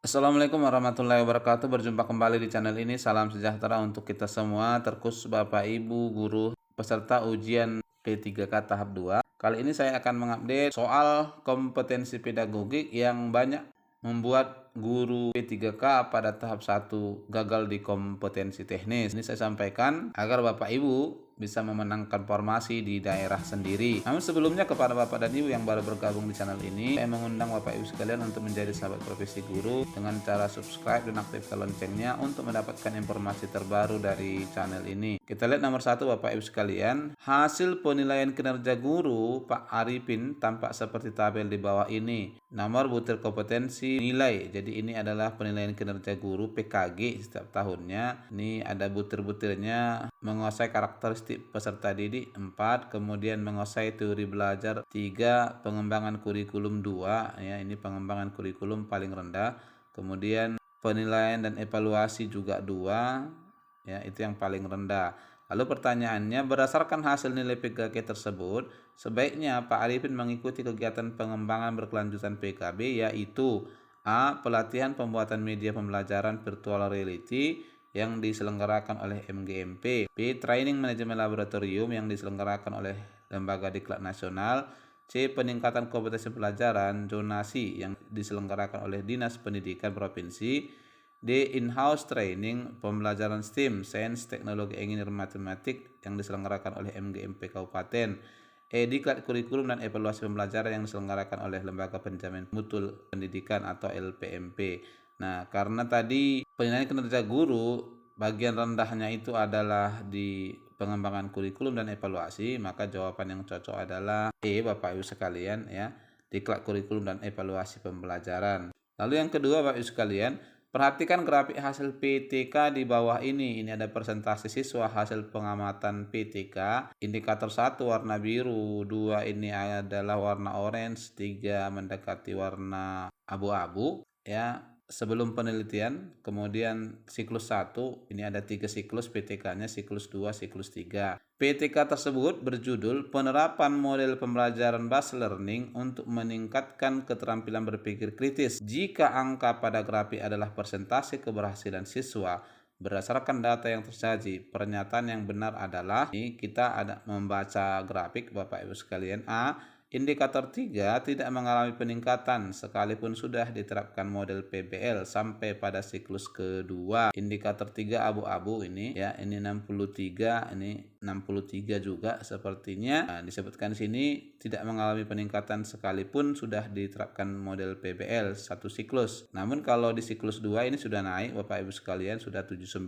Assalamualaikum warahmatullahi wabarakatuh. Berjumpa kembali di channel ini. Salam sejahtera untuk kita semua, terkhusus Bapak Ibu guru peserta ujian P3K tahap 2. Kali ini saya akan mengupdate soal kompetensi pedagogik yang banyak membuat guru P3K pada tahap 1 gagal di kompetensi teknis. Ini saya sampaikan agar Bapak Ibu bisa memenangkan formasi di daerah sendiri. Namun sebelumnya, kepada Bapak dan Ibu yang baru bergabung di channel ini, saya mengundang Bapak Ibu sekalian untuk menjadi sahabat profesi guru dengan cara subscribe dan aktifkan loncengnya untuk mendapatkan informasi terbaru dari channel ini. Kita lihat nomor 1, Bapak Ibu sekalian. Hasil penilaian kinerja guru Pak Arifin tampak seperti tabel di bawah ini. Nomor butir kompetensi nilai. Jadi ini adalah penilaian kinerja guru PKG setiap tahunnya. Ini ada butir-butirnya. Menguasai karakteristik peserta didik 4, kemudian menguasai teori belajar 3, pengembangan kurikulum 2, ya ini pengembangan kurikulum paling rendah. Kemudian penilaian dan evaluasi juga 2, ya itu yang paling rendah. Lalu pertanyaannya, berdasarkan hasil nilai PKG tersebut, sebaiknya Pak Arifin mengikuti kegiatan pengembangan berkelanjutan PKB, yaitu A. Pelatihan pembuatan media pembelajaran virtual reality yang diselenggarakan oleh MGMP. B. Training manajemen laboratorium yang diselenggarakan oleh Lembaga Diklat Nasional. C. Peningkatan kompetensi pelajaran zonasi yang diselenggarakan oleh Dinas Pendidikan Provinsi. D. In-house training pembelajaran STEM, Sains, Teknologi, Engineer, Matematik yang diselenggarakan oleh MGMP Kabupaten. E. Diklat kurikulum dan evaluasi pembelajaran yang diselenggarakan oleh Lembaga Penjamin Mutu Pendidikan atau LPMP. Nah, karena tadi penilaian kinerja guru bagian rendahnya itu adalah di pengembangan kurikulum dan evaluasi, maka jawaban yang cocok adalah E, Bapak Ibu sekalian, ya, diklat kurikulum dan evaluasi pembelajaran. Lalu yang kedua, Bapak Ibu sekalian, perhatikan grafik hasil PTK di bawah ini. Ini ada presentasi siswa hasil pengamatan PTK. Indikator 1 warna biru, 2 ini adalah warna orange, 3 mendekati warna abu-abu, ya. Sebelum penelitian, kemudian siklus 1, ini ada 3 siklus PTK-nya, siklus 2, siklus 3. PTK tersebut berjudul Penerapan Model Pembelajaran Based Learning untuk Meningkatkan Keterampilan Berpikir Kritis. Jika angka pada grafik adalah persentase keberhasilan siswa berdasarkan data yang tersaji, pernyataan yang benar adalah, ini kita ada membaca grafik Bapak Ibu sekalian. A. Indikator 3 tidak mengalami peningkatan sekalipun sudah diterapkan model PBL sampai pada siklus kedua. Indikator 3 abu-abu ini, ya, ini 63, ini 63 juga sepertinya. Nah, disebutkan di sini tidak mengalami peningkatan sekalipun sudah diterapkan model PBL satu siklus. Namun kalau di siklus 2 ini sudah naik Bapak Ibu sekalian, sudah 79.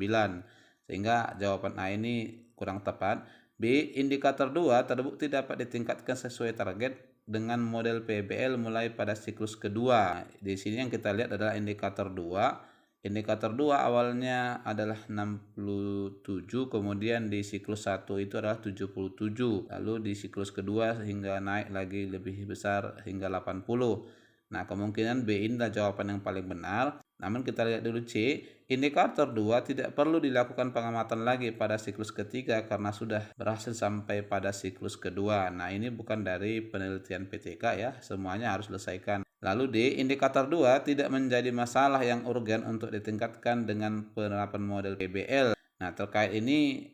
Sehingga jawaban A ini kurang tepat. B. Indikator 2 terbukti dapat ditingkatkan sesuai target dengan model PBL mulai pada siklus kedua. Di sini yang kita lihat adalah indikator 2. Indikator 2 awalnya adalah 67, kemudian di siklus 1 itu adalah 77. Lalu di siklus kedua hingga naik lagi lebih besar hingga 80. Nah, kemungkinan B ini adalah jawaban yang paling benar. Namun kita lihat dulu C. Indikator 2 tidak perlu dilakukan pengamatan lagi pada siklus ketiga karena sudah berhasil sampai pada siklus kedua. Nah, ini bukan dari penelitian PTK, ya, semuanya harus selesaikan. Lalu D. Indikator 2 tidak menjadi masalah yang urgen untuk ditingkatkan dengan penerapan model PBL. Nah, terkait ini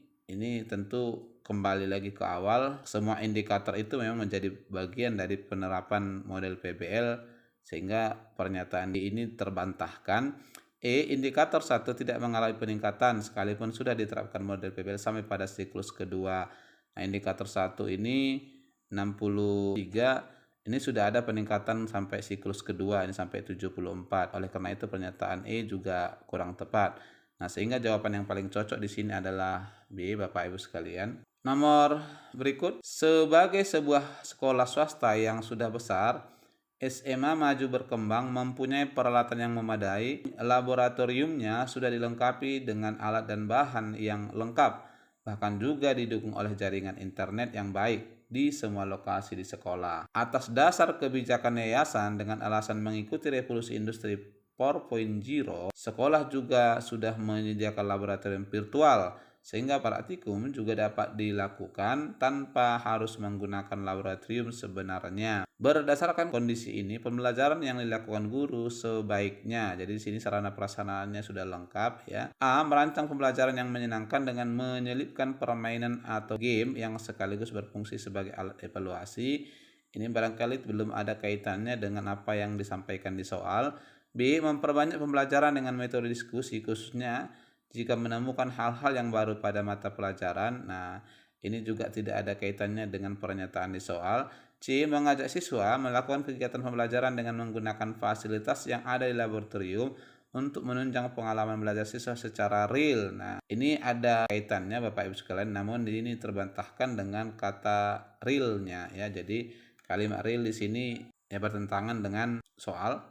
tentu kembali lagi ke awal, semua indikator itu memang menjadi bagian dari penerapan model PBL, sehingga pernyataan ini terbantahkan. E. Indikator 1 tidak mengalami peningkatan sekalipun sudah diterapkan model PBL sampai pada siklus kedua. Nah, indikator 1 ini 63, ini sudah ada peningkatan sampai siklus kedua, ini sampai 74. Oleh karena itu pernyataan E juga kurang tepat. Nah, sehingga jawaban yang paling cocok di sini adalah B, Bapak Ibu sekalian. Nomor berikut, sebagai sebuah sekolah swasta yang sudah besar, SMA Maju Berkembang mempunyai peralatan yang memadai, laboratoriumnya sudah dilengkapi dengan alat dan bahan yang lengkap, bahkan juga didukung oleh jaringan internet yang baik di semua lokasi di sekolah. Atas dasar kebijakan yayasan dengan alasan mengikuti revolusi industri 4.0, sekolah juga sudah menyediakan laboratorium virtual sehingga praktikum juga dapat dilakukan tanpa harus menggunakan laboratorium sebenarnya. Berdasarkan kondisi ini, pembelajaran yang dilakukan guru sebaiknya, jadi di sini sarana prasarananya sudah lengkap ya. A. Merancang pembelajaran yang menyenangkan dengan menyelipkan permainan atau game yang sekaligus berfungsi sebagai alat evaluasi. Ini barangkali belum ada kaitannya dengan apa yang disampaikan di soal. B. Memperbanyak pembelajaran dengan metode diskusi, khususnya jika menemukan hal-hal yang baru pada mata pelajaran. Nah, ini juga tidak ada kaitannya dengan pernyataan di soal. C. Mengajak siswa melakukan kegiatan pembelajaran dengan menggunakan fasilitas yang ada di laboratorium untuk menunjang pengalaman belajar siswa secara real. Nah, ini ada kaitannya Bapak Ibu sekalian, namun ini terbantahkan dengan kata realnya ya. Jadi kalimat real di sini ya bertentangan dengan soal.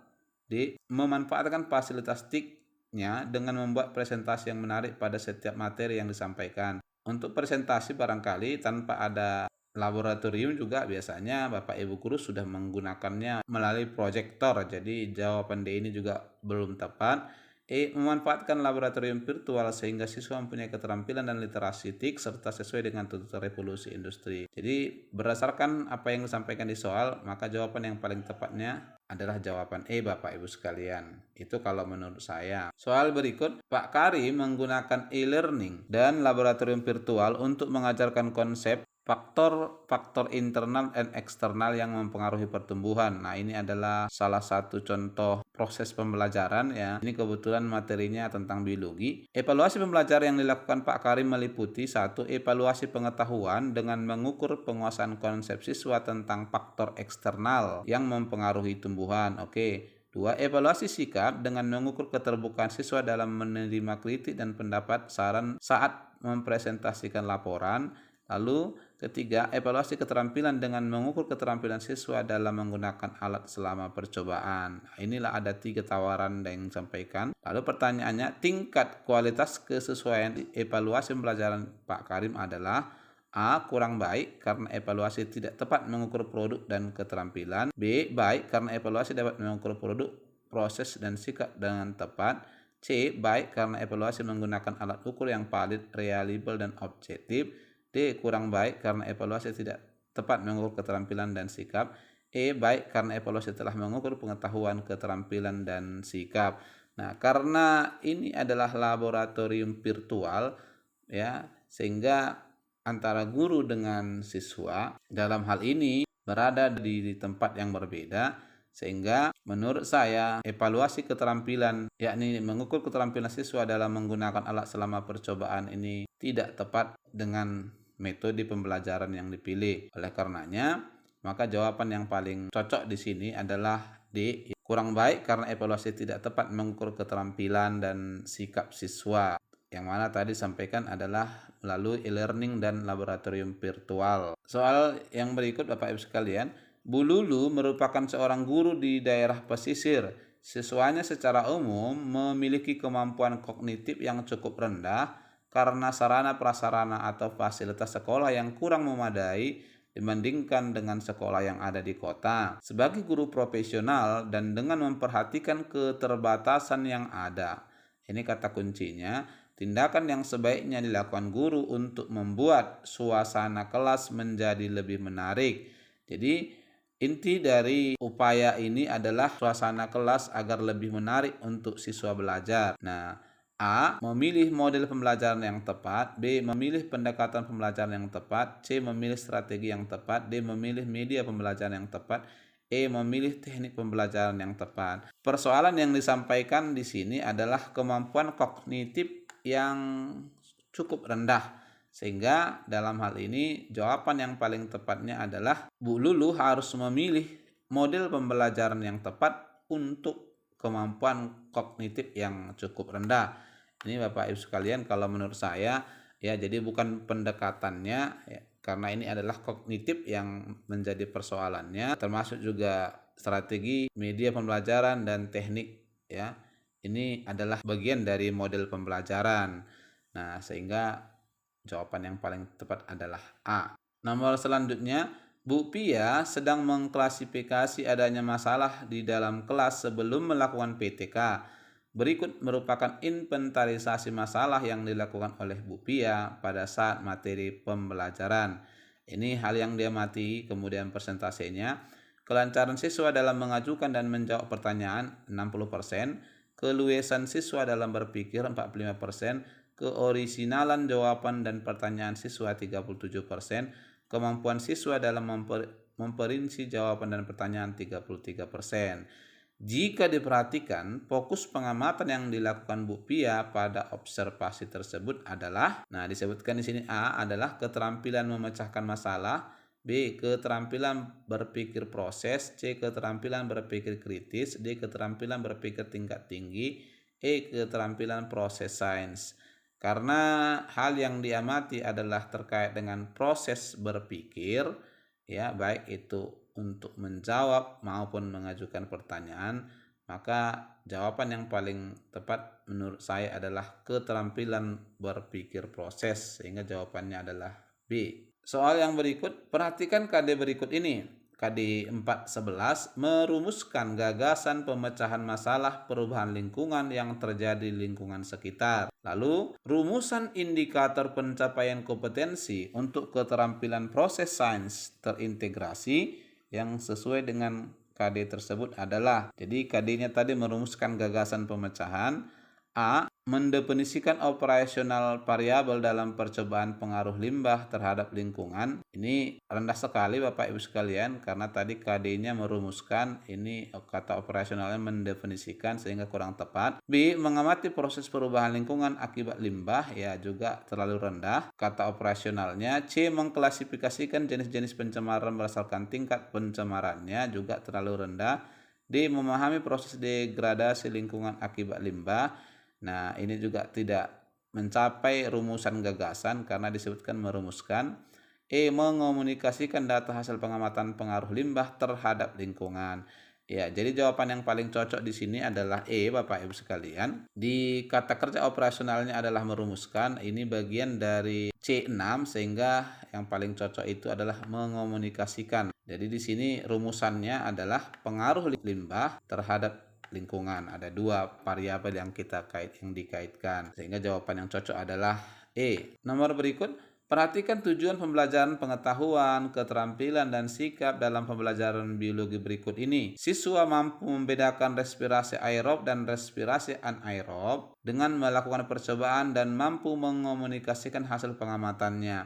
D. Memanfaatkan fasilitas TIK-nya dengan membuat presentasi yang menarik pada setiap materi yang disampaikan. Untuk presentasi barangkali tanpa ada laboratorium juga biasanya Bapak Ibu guru sudah menggunakannya melalui proyektor. Jadi jawaban D ini juga belum tepat. E. Memanfaatkan laboratorium virtual sehingga siswa mempunyai keterampilan dan literasi TIK serta sesuai dengan tuntutan revolusi industri. Jadi berdasarkan apa yang disampaikan di soal, maka jawaban yang paling tepatnya adalah jawaban E Bapak Ibu sekalian. Itu kalau menurut saya. Soal berikut, Pak Karim menggunakan e-learning dan laboratorium virtual untuk mengajarkan konsep faktor-faktor internal dan eksternal yang mempengaruhi pertumbuhan. Nah, ini adalah salah satu contoh proses pembelajaran ya. Ini kebetulan materinya tentang biologi. Evaluasi pembelajaran yang dilakukan Pak Karim meliputi 1. Evaluasi pengetahuan dengan mengukur penguasaan konsep siswa tentang faktor eksternal yang mempengaruhi tumbuhan. Oke. 2. Evaluasi sikap dengan mengukur keterbukaan siswa dalam menerima kritik dan pendapat saran saat mempresentasikan laporan. Lalu ketiga, evaluasi keterampilan dengan mengukur keterampilan siswa dalam menggunakan alat selama percobaan. Inilah ada 3 tawaran yang disampaikan. Lalu pertanyaannya, tingkat kualitas kesesuaian evaluasi pembelajaran Pak Karim adalah A. Kurang baik karena evaluasi tidak tepat mengukur produk dan keterampilan. B. Baik karena evaluasi dapat mengukur produk, proses, dan sikap dengan tepat. C. Baik karena evaluasi menggunakan alat ukur yang valid, reliable, dan objektif. D. Kurang baik karena evaluasi tidak tepat mengukur keterampilan dan sikap. E. Baik karena evaluasi telah mengukur pengetahuan, keterampilan, dan sikap. Nah, karena ini adalah laboratorium virtual ya, sehingga antara guru dengan siswa dalam hal ini berada di tempat yang berbeda, sehingga menurut saya evaluasi keterampilan, yakni mengukur keterampilan siswa dalam menggunakan alat selama percobaan ini tidak tepat dengan metode pembelajaran yang dipilih. Oleh karenanya, maka jawaban yang paling cocok di sini adalah D. Kurang baik karena evaluasi tidak tepat mengukur keterampilan dan sikap siswa. Yang mana tadi sampaikan adalah melalui e-learning dan laboratorium virtual. Soal yang berikut Bapak Ibu sekalian, Bu Lulu merupakan seorang guru di daerah pesisir. Siswanya secara umum memiliki kemampuan kognitif yang cukup rendah karena sarana prasarana atau fasilitas sekolah yang kurang memadai dibandingkan dengan sekolah yang ada di kota. Sebagai guru profesional dan dengan memperhatikan keterbatasan yang ada, ini kata kuncinya, tindakan yang sebaiknya dilakukan guru untuk membuat suasana kelas menjadi lebih menarik. Jadi inti dari upaya ini adalah suasana kelas agar lebih menarik untuk siswa belajar. Nah, A. Memilih model pembelajaran yang tepat. B. Memilih pendekatan pembelajaran yang tepat. C. Memilih strategi yang tepat. D. Memilih media pembelajaran yang tepat. E. Memilih teknik pembelajaran yang tepat. Persoalan yang disampaikan di sini adalah kemampuan kognitif yang cukup rendah. Sehingga dalam hal ini jawaban yang paling tepatnya adalah Bu Lulu harus memilih model pembelajaran yang tepat untuk kemampuan kognitif yang cukup rendah. Ini Bapak Ibu sekalian kalau menurut saya ya, jadi bukan pendekatannya ya, karena ini adalah kognitif yang menjadi persoalannya, termasuk juga strategi, media pembelajaran, dan teknik ya. Ini adalah bagian dari model pembelajaran. Nah, sehingga jawaban yang paling tepat adalah A. Nomor selanjutnya, Bu Pia sedang mengklasifikasi adanya masalah di dalam kelas sebelum melakukan PTK. Berikut merupakan inventarisasi masalah yang dilakukan oleh Bu Pia pada saat materi pembelajaran. Ini hal yang dia amati, kemudian persentasenya. Kelancaran siswa dalam mengajukan dan menjawab pertanyaan 60%, keluasan siswa dalam berpikir 45%, keorisinalan jawaban dan pertanyaan siswa 37%, kemampuan siswa dalam memperinci jawaban dan pertanyaan 33%. Jika diperhatikan, fokus pengamatan yang dilakukan Bu Pia pada observasi tersebut adalah, nah disebutkan di sini A adalah keterampilan memecahkan masalah, B keterampilan berpikir proses, C keterampilan berpikir kritis, D keterampilan berpikir tingkat tinggi, E keterampilan proses sains. Karena hal yang diamati adalah terkait dengan proses berpikir, ya baik itu untuk menjawab maupun mengajukan pertanyaan, maka jawaban yang paling tepat menurut saya adalah keterampilan berpikir proses, sehingga jawabannya adalah B. Soal yang berikut, perhatikan KD berikut ini. KD 411 merumuskan gagasan pemecahan masalah perubahan lingkungan yang terjadi di lingkungan sekitar. Lalu, rumusan indikator pencapaian kompetensi untuk keterampilan proses sains terintegrasi yang sesuai dengan KD tersebut adalah, jadi KD-nya tadi merumuskan gagasan pemecahan. A. Mendefinisikan operasional variabel dalam percobaan pengaruh limbah terhadap lingkungan. Ini rendah sekali Bapak Ibu sekalian, karena tadi KD-nya merumuskan, ini kata operasionalnya mendefinisikan sehingga kurang tepat. B. Mengamati proses perubahan lingkungan akibat limbah, ya juga terlalu rendah kata operasionalnya. C. Mengklasifikasikan jenis-jenis pencemaran berdasarkan tingkat pencemarannya, juga terlalu rendah. D. Memahami proses degradasi lingkungan akibat limbah. Nah, ini juga tidak mencapai rumusan gagasan karena disebutkan merumuskan. E. Mengomunikasikan data hasil pengamatan pengaruh limbah terhadap lingkungan. Ya, jadi jawaban yang paling cocok di sini adalah E, Bapak Ibu sekalian. Di kata kerja operasionalnya adalah merumuskan, ini bagian dari C6, sehingga yang paling cocok itu adalah mengomunikasikan. Jadi di sini rumusannya adalah pengaruh limbah terhadap lingkungan. Ada dua variabel yang dikaitkan, sehingga jawaban yang cocok adalah E. Nomor berikut, perhatikan tujuan pembelajaran pengetahuan, keterampilan, dan sikap dalam pembelajaran biologi berikut ini. Siswa mampu membedakan respirasi aerob dan respirasi anaerob dengan melakukan percobaan dan mampu mengomunikasikan hasil pengamatannya.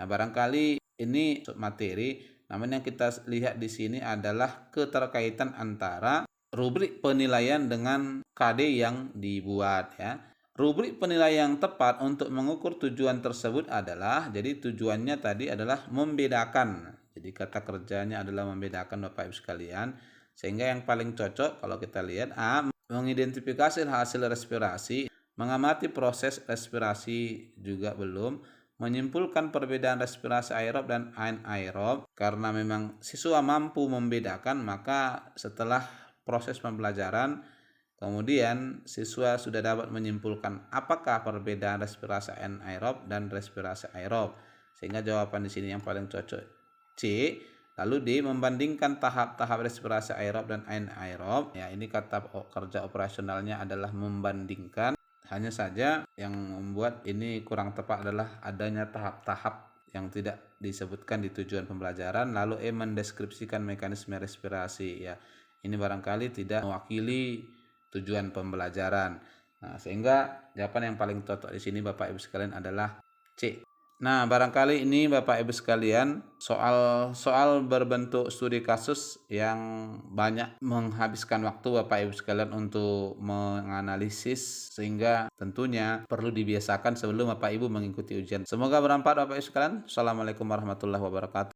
Nah, barangkali ini materi, namun yang kita lihat di sini adalah keterkaitan antara rubrik penilaian dengan KD yang dibuat, ya. Rubrik penilaian yang tepat untuk mengukur tujuan tersebut adalah, jadi tujuannya tadi adalah membedakan. Jadi kata kerjanya adalah membedakan Bapak Ibu sekalian. Sehingga yang paling cocok kalau kita lihat A. Mengidentifikasi hasil respirasi, mengamati proses respirasi juga belum, menyimpulkan perbedaan respirasi aerob dan anaerob. Karena memang siswa mampu membedakan, maka setelah proses pembelajaran, kemudian siswa sudah dapat menyimpulkan apakah perbedaan respirasi anaerob dan respirasi aerob, sehingga jawaban di sini yang paling cocok C. Lalu D. Membandingkan tahap-tahap respirasi aerob dan anaerob. Ya, ini kata kerja operasionalnya adalah membandingkan. Hanya saja yang membuat ini kurang tepat adalah adanya tahap-tahap yang tidak disebutkan di tujuan pembelajaran. Lalu E. Mendeskripsikan mekanisme respirasi, ya. Ini barangkali tidak mewakili tujuan pembelajaran. Nah, sehingga jawaban yang paling cocok di sini Bapak Ibu sekalian adalah C. Nah, barangkali ini Bapak Ibu sekalian soal berbentuk studi kasus yang banyak menghabiskan waktu Bapak Ibu sekalian untuk menganalisis, sehingga tentunya perlu dibiasakan sebelum Bapak Ibu mengikuti ujian. Semoga bermanfaat Bapak Ibu sekalian. Assalamualaikum warahmatullahi wabarakatuh.